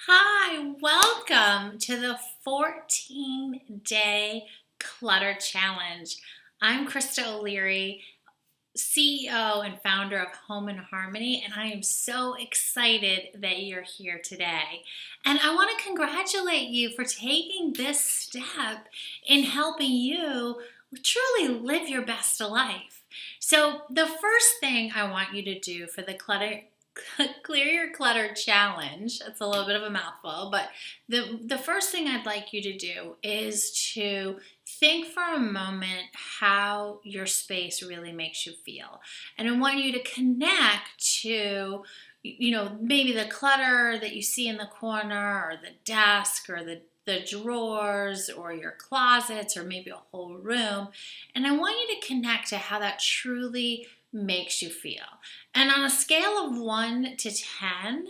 Hi, welcome to the 14-day Clutter Challenge. I'm Krista O'Leary, CEO and founder of Home and Harmony, and I am so excited that you're here today. And I want to congratulate you for taking this step in helping you truly live your best life. So, the first thing I want you to do for the Clear Your Clutter Challenge, it's a little bit of a mouthful, but the first thing I'd like you to do is to think for a moment how your space really makes you feel. And I want you to connect to, maybe the clutter that you see in the corner or the desk or the drawers or your closets or maybe a whole room. And I want you to connect to how that truly makes you feel. And on a scale of 1 to 10,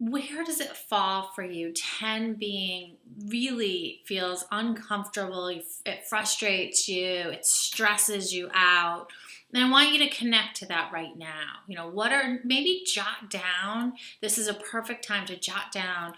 where does it fall for you? 10 being really feels uncomfortable, it frustrates you, it stresses you out. And I want you to connect to that right now. Maybe jot down, this is a perfect time to jot down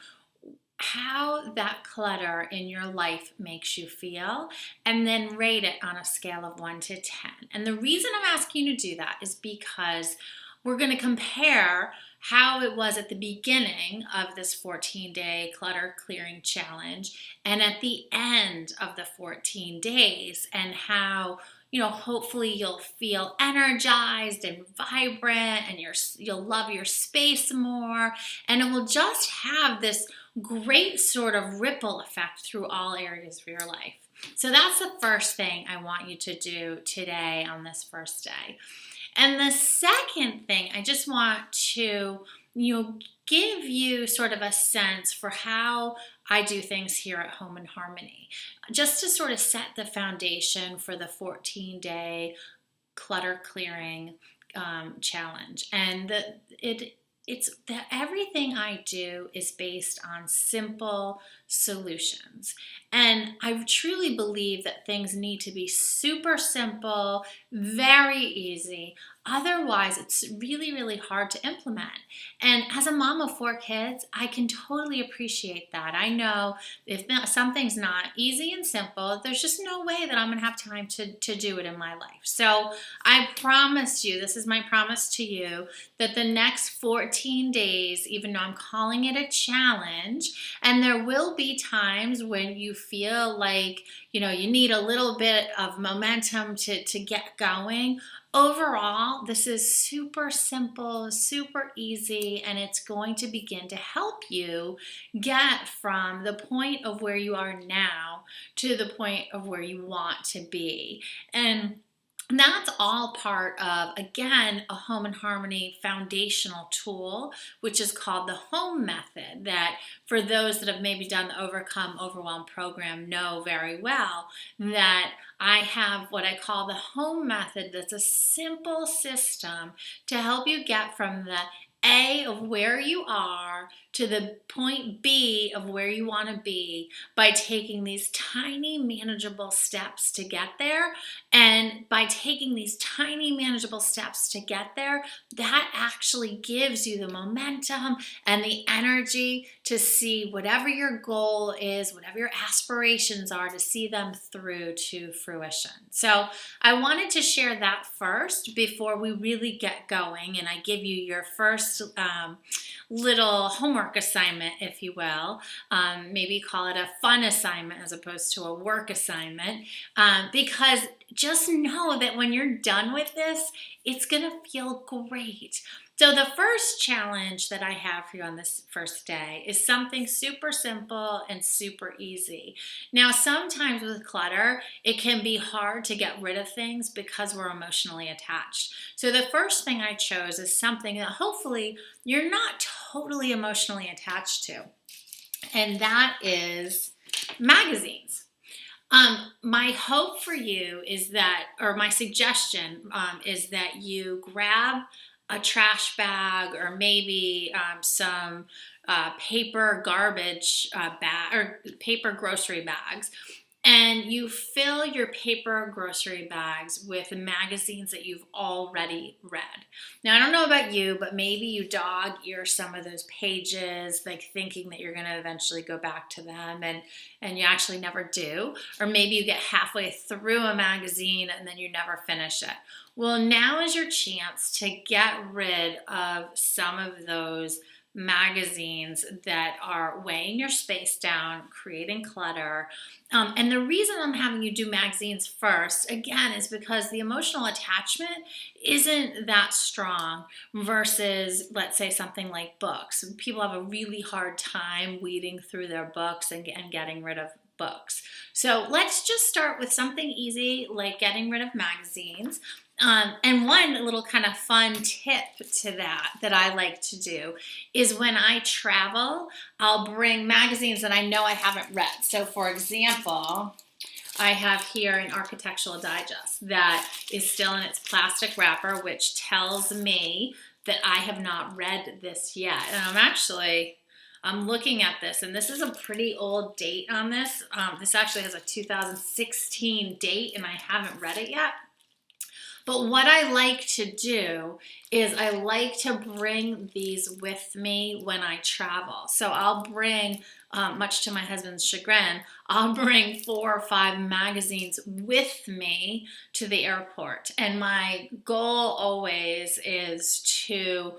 how that clutter in your life makes you feel, and then rate it on a scale of 1 to 10. And the reason I'm asking you to do that is because we're going to compare how it was at the beginning of this 14-day clutter clearing challenge and at the end of the 14 days, and how hopefully you'll feel energized and vibrant, and you'll love your space more, and it will just have this great sort of ripple effect through all areas of your life. So that's the first thing I want you to do today on this first day. And the second thing, I just want to, give you sort of a sense for how I do things here at Home and Harmony, just to sort of set the foundation for the 14-day clutter clearing challenge. And it's that everything I do is based on simple solutions. And I truly believe that things need to be super simple, very easy. Otherwise, it's really, really hard to implement. And as a mom of 4 kids, I can totally appreciate that. I know if something's not easy and simple, there's just no way that I'm going to have time to do it in my life. So I promise you, this is my promise to you, that the next 14 days, even though I'm calling it a challenge, and there will be times when you feel like, you need a little bit of momentum to get going. Overall, this is super simple, super easy, and it's going to begin to help you get from the point of where you are now to the point of where you want to be. And that's all part of, again, a Home and Harmony foundational tool, which is called the HOME method, that for those that have maybe done the Overcome Overwhelm program know very well that I have what I call the HOME method. That's a simple system to help you get from the A of where you are to the point B of where you want to be by taking these tiny manageable steps to get there. And by taking these tiny manageable steps to get there, that actually gives you the momentum and the energy to see whatever your goal is, whatever your aspirations are, to see them through to fruition. So I wanted to share that first before we really get going, and I give you your first little homework assignment, if you will. Maybe call it a fun assignment as opposed to a work assignment, because just know that when you're done with this, it's going to feel great. So the first challenge that I have for you on this first day is something super simple and super easy. Now, sometimes with clutter, it can be hard to get rid of things because we're emotionally attached. So the first thing I chose is something that hopefully you're not totally emotionally attached to, and that is magazines. My hope for you is that, or my suggestion is that you grab a trash bag or maybe some paper garbage bag or paper grocery bags, and you fill your paper grocery bags with magazines that you've already read. Now, I don't know about you, but maybe you dog ear some of those pages, like thinking that you're going to eventually go back to them, and you actually never do. Or maybe you get halfway through a magazine and then you never finish it. Well, now is your chance to get rid of some of those magazines that are weighing your space down, creating clutter. And the reason I'm having you do magazines first, again, is because the emotional attachment isn't that strong versus, let's say, something like books. People have a really hard time weeding through their books and getting rid of books. So let's just start with something easy like getting rid of magazines. And one little kind of fun tip to that I like to do is when I travel, I'll bring magazines that I know I haven't read. So for example, I have here an Architectural Digest that is still in its plastic wrapper, which tells me that I have not read this yet. And I'm looking at this, and this is a pretty old date on this. This actually has a 2016 date, and I haven't read it yet. But what I like to do is I like to bring these with me when I travel. So I'll bring, much to my husband's chagrin, I'll bring 4 or 5 magazines with me to the airport. And my goal always is to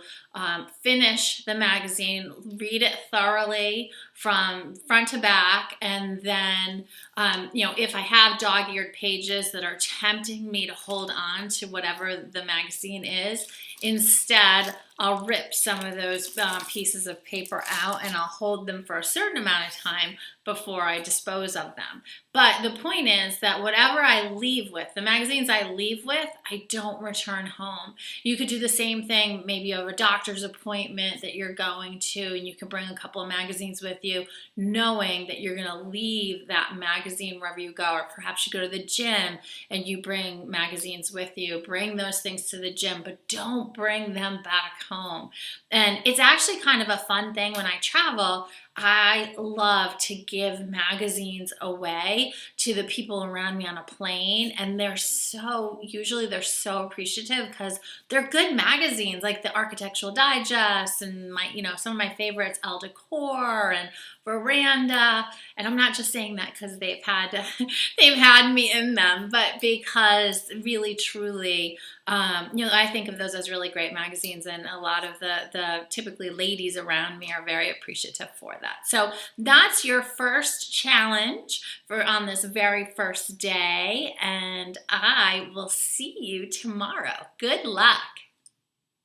finish the magazine, read it thoroughly from front to back, and then if I have dog-eared pages that are tempting me to hold on to whatever the magazine is, instead I'll rip some of those pieces of paper out and I'll hold them for a certain amount of time before I dispose of them. But the point is that whatever I leave with, the magazines I leave with, I don't return home. You could do the same thing. Maybe you have a doctor's appointment that you're going to, and you can bring a couple of magazines with you, knowing that you're going to leave that magazine wherever you go. Or perhaps you go to the gym and you bring magazines with you. Bring those things to the gym, but don't bring them back home. And it's actually kind of a fun thing when I travel. I love to give magazines away to the people around me on a plane, and usually they're so appreciative because they're good magazines, like the Architectural Digest and some of my favorites, Elle Decor and Veranda. And I'm not just saying that because they've had me in them, but because really truly, I think of those as really great magazines, and a lot of the typically ladies around me are very appreciative for that. So that's your first challenge on this very first day, and I will see you tomorrow. Good luck.